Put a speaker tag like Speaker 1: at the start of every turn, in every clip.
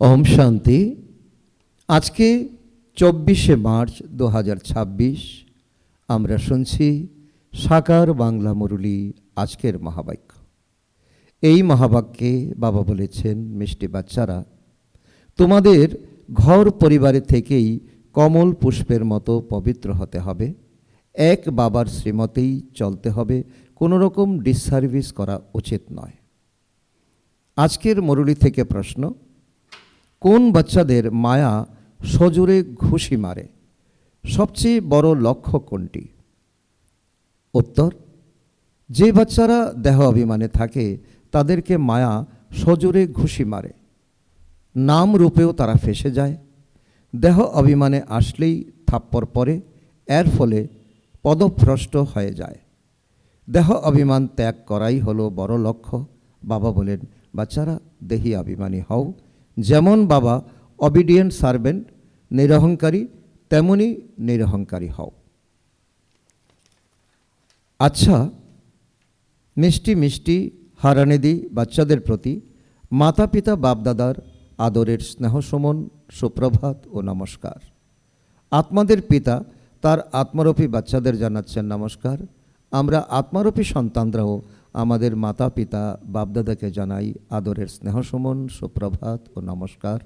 Speaker 1: ओम शांति। आज के 24 मार्च 2026 আমরা শুনছি সাকার বাংলা মুরলী আজকের মহাবাক্য। এই মহাবাক্যে বাবা বলেছেন, মিষ্টি বাচ্চারা, তোমাদের ঘর পরিবারে থেকেই কমল পুষ্পের মতো পবিত্র হতে হবে, এক বাবার শ্রীমতেই চলতে হবে, কোনো রকম ডিসসার্ভিস করা উচিত নয়। আজকের মুরলী থেকে প্রশ্ন, কোন বাচ্চাদের মায়া সজোরে ঘুষি মারে? সবচেয়ে বড় লক্ষ্য কোনটি? উত্তর, যে বাচ্চারা দেহ অভিমানে থাকে তাদেরকে মায়া সজোরে ঘুষি মারে, নাম রূপেও তারা ফেসে যায়। দেহ অভিমানে আসলেই থাপ্পড় পড়ে, এর ফলে পদভ্রষ্ট হয়ে যায়। দেহ অভিমান ত্যাগ করাই হলো বড় লক্ষ্য। বাবা বলেন, বাচ্চারা দেহি অভিমানী হও, যেমন বাবা অবিডিয়েন্ট সার্ভেন্ট নিরহংকারী, তেমনি নিরহংকারী হও। আচ্ছা, মিষ্টি মিষ্টি হারানিদি বাচ্চাদের প্রতি মাতা পিতা বাপদাদার আদরের স্নেহসমন, সুপ্রভাত ও নমস্কার। আত্মাদের পিতা তার আত্মারূপী বাচ্চাদের জানাচ্ছেন নমস্কার। আমরা আত্মারূপী সন্তানরাও আমাদের মাতা পিতা বাপদাদাকে জানাই আদরের স্নেহসমন, সুপ্রভাত ও নমস্কার।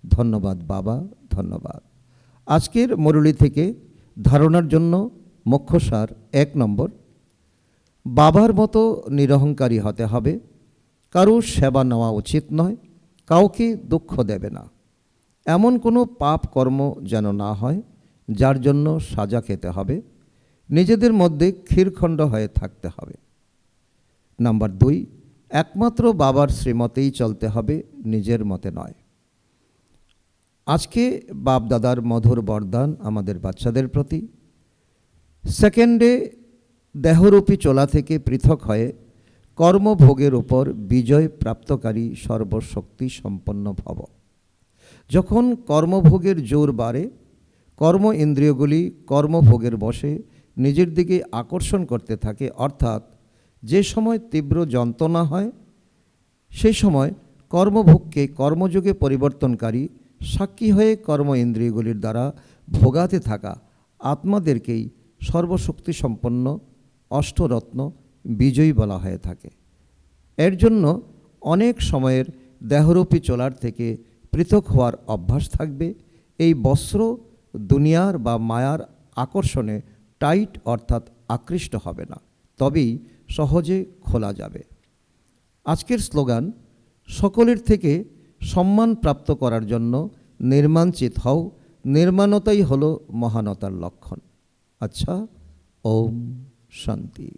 Speaker 1: ধন্যবাদ বাবা, ধন্যবাদ। আজকের মুরলী থেকে ধারণার জন্য মুখ্য সার, 1 নম্বর, বাবার মতো নিরহংকারী হতে হবে। কারো সেবা নেওয়া উচিত নয়, কাউকে দুঃখ দেবে না, এমন কোনো পাপ কর্ম যেন না হয় যার জন্য সাজা খেতে হবে। নিজেদের মধ্যে ক্ষীরখণ্ড হয়ে থাকতে হবে। নাম্বার 2, একমাত্র বাবার শ্রীমতেই চলতে হবে, নিজের মতে নয়। আজকে বাপ দাদার মধুর বরদান আমাদের বাচ্চাদের প্রতি। সেকেন্ডে দেহরূপী চোলা থেকে পৃথক হয়ে কর্মভোগের উপর বিজয় প্রাপ্তকারী সর্বশক্তি সম্পন্ন ভব। যখন কর্মভোগের জোর বাড়ে, কর্ম ইন্দ্রিয়গুলি কর্মভোগের বশে নিজের দিকে আকর্ষণ করতে থাকে, অর্থাৎ যে সময় তীব্র যন্ত্রণা হয়, সেই সময় কর্মভোগকে কর্মযোগে পরিবর্তনকারী সাক্ষী হয়ে কর্ম ইন্দ্রিয়গুলির দ্বারা ভোগাতে থাকা আত্মাদেরকেই সর্বশক্তি সম্পন্ন অষ্টরত্ন বিজয়ী বলা হয়ে থাকে। এর জন্য অনেক সময়ের দেহরূপী চোলার থেকে পৃথক হওয়ার অভ্যাস থাকবে। এই বস্ত্র দুনিয়ার বা মায়ার আকর্ষণে টাইট অর্থাৎ আকৃষ্ট হবে না, তবেই সহজে খোলা যাবে। আজকের স্লোগান, সকলের থেকে সম্মান প্রাপ্ত করার জন্য নির্মাণচিত হও, নির্মাণতাই হলো মহানতার লক্ষণ। আচ্ছা, ওম শান্তি।